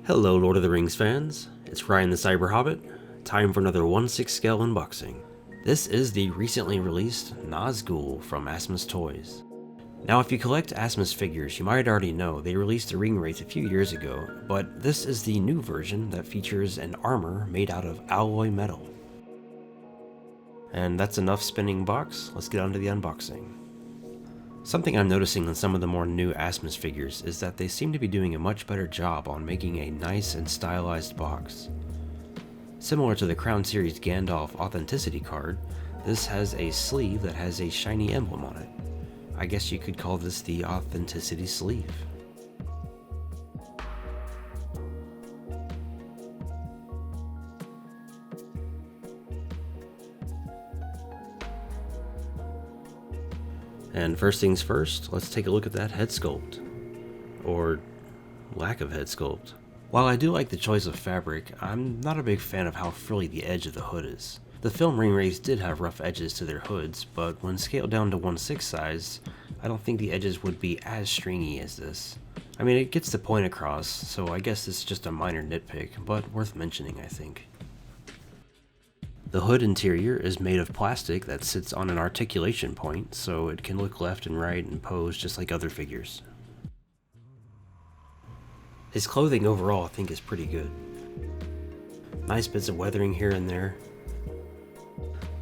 Hello Lord of the Rings fans, it's Ryan the Cyber Hobbit, time for another 1/6 scale unboxing. This is the recently released Nazgul from Asmus Toys. Now if you collect Asmus figures, you might already know they released a Ringwraith a few years ago, but this is the new version that features an armor made out of alloy metal. And that's enough spinning box, let's get on to the unboxing. Something I'm noticing on some of the more new Asmus figures is that they seem to be doing a much better job on making a nice and stylized box. Similar to the Crown Series Gandalf Authenticity card, this has a sleeve that has a shiny emblem on it. I guess you could call this the Authenticity sleeve. And first things first, let's take a look at that head sculpt. Or lack of head sculpt. While I do like the choice of fabric, I'm not a big fan of how frilly the edge of the hood is. The film Ringwraiths did have rough edges to their hoods, but when scaled down to 1/6 size, I don't think the edges would be as stringy as this. I mean, it gets the point across, so I guess it's just a minor nitpick, but worth mentioning I think. The hood interior is made of plastic that sits on an articulation point, so it can look left and right and pose just like other figures. His clothing overall I think is pretty good. Nice bits of weathering here and there.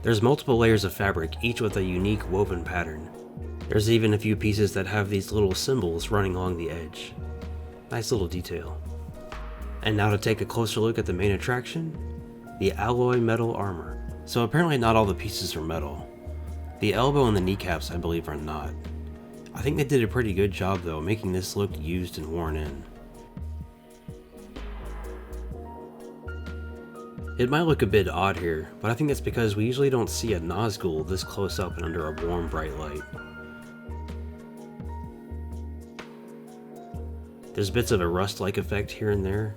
There's multiple layers of fabric, each with a unique woven pattern. There's even a few pieces that have these little symbols running along the edge. Nice little detail. And now to take a closer look at the main attraction, the alloy metal armor. So apparently not all the pieces are metal. The elbow and the kneecaps I believe are not. I think they did a pretty good job though, making this look used and worn in. It might look a bit odd here, but I think that's because we usually don't see a Nazgul this close up and under a warm bright light. There's bits of a rust-like effect here and there.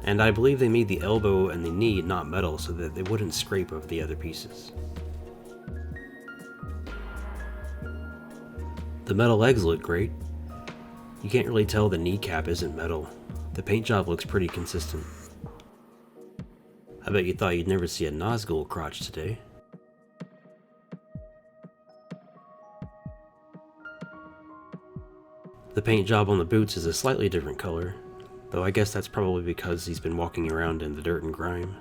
And I believe they made the elbow and the knee not metal so that they wouldn't scrape over the other pieces. The metal legs look great. You can't really tell the kneecap isn't metal. The paint job looks pretty consistent. I bet you thought you'd never see a Nazgul crotch today. The paint job on the boots is a slightly different color, though I guess that's probably because he's been walking around in the dirt and grime.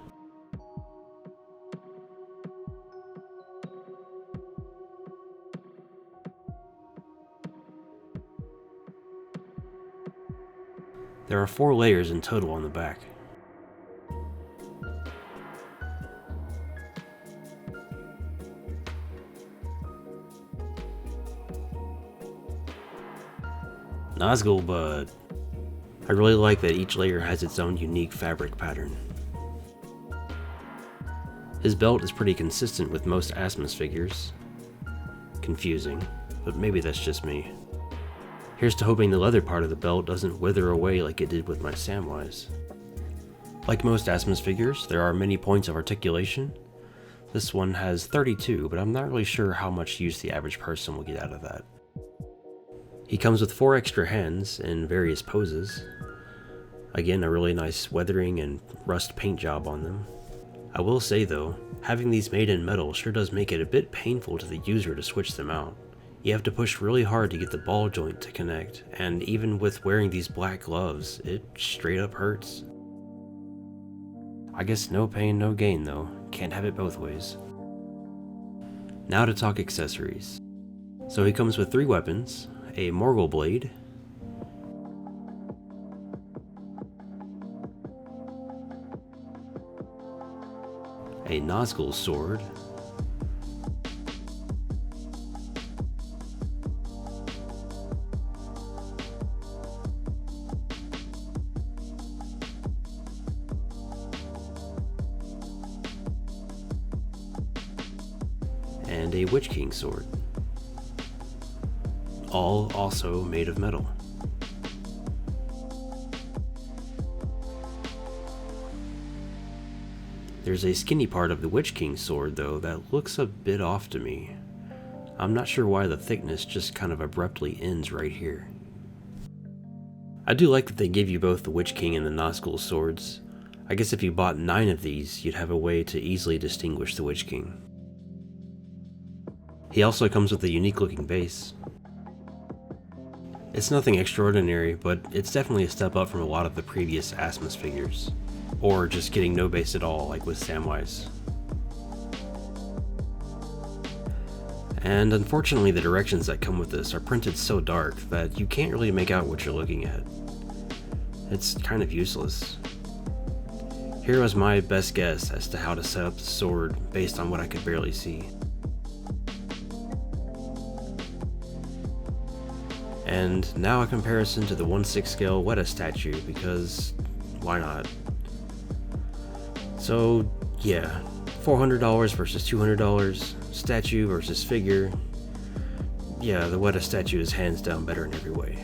There are 4 layers in total on the back. Nazgul bud. I really like that each layer has its own unique fabric pattern. His belt is pretty consistent with most Asmus figures. Confusing, but maybe that's just me. Here's to hoping the leather part of the belt doesn't wither away like it did with my Samwise. Like most Asmus figures, there are many points of articulation. This one has 32, but I'm not really sure how much use the average person will get out of that. He comes with 4 extra hands in various poses. Again, a really nice weathering and rust paint job on them. I will say though, having these made in metal sure does make it a bit painful to the user to switch them out. You have to push really hard to get the ball joint to connect, and even with wearing these black gloves, it straight up hurts. I guess no pain, no gain though. Can't have it both ways. Now to talk accessories. So he comes with 3 weapons. A Morgul blade, a Nazgul sword, and a Witch King sword. All also made of metal. There's a skinny part of the Witch King sword though that looks a bit off to me. I'm not sure why the thickness just kind of abruptly ends right here. I do like that they give you both the Witch King and the Nazgul swords. I guess if you bought 9 of these, you'd have a way to easily distinguish the Witch King. He also comes with a unique looking base. It's nothing extraordinary, but it's definitely a step up from a lot of the previous Asmus figures. Or just getting no base at all, like with Samwise. And unfortunately, the directions that come with this are printed so dark that you can't really make out what you're looking at. It's kind of useless. Here was my best guess as to how to set up the sword based on what I could barely see. And now a comparison to the 1/6 scale Weta statue, because why not? So yeah, $400 versus $200, statue versus figure. Yeah, the Weta statue is hands down better in every way.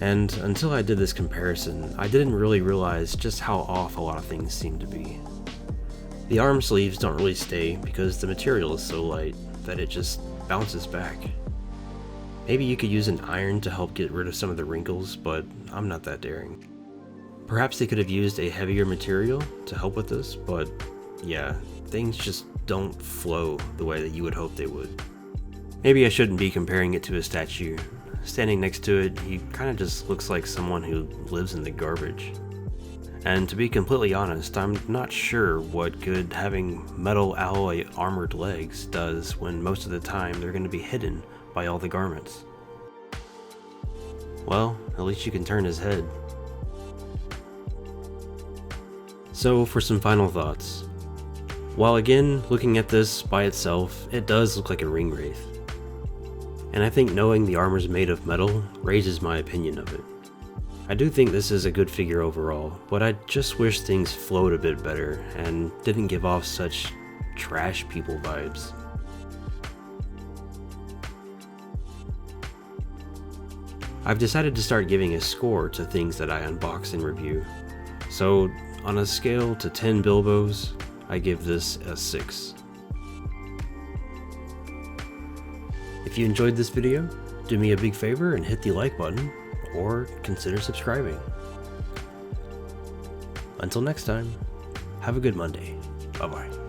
And until I did this comparison, I didn't really realize just how off a lot of things seem to be. The arm sleeves don't really stay because the material is so light that it just bounces back. Maybe you could use an iron to help get rid of some of the wrinkles, but I'm not that daring. Perhaps they could have used a heavier material to help with this, but yeah, things just don't flow the way that you would hope they would. Maybe I shouldn't be comparing it to a statue. Standing next to it, he kinda just looks like someone who lives in the garbage. And to be completely honest, I'm not sure what good having metal alloy armored legs does when most of the time they're going to be hidden by all the garments. Well, at least you can turn his head. So for some final thoughts. While again, looking at this by itself, it does look like a Ringwraith. And I think knowing the armor's made of metal raises my opinion of it. I do think this is a good figure overall, but I just wish things flowed a bit better and didn't give off such trash people vibes. I've decided to start giving a score to things that I unbox and review. So on a scale to 10 Bilbos, I give this a 6. If you enjoyed this video, do me a big favor and hit the like button, or consider subscribing. Until next time, have a good Monday. Bye bye.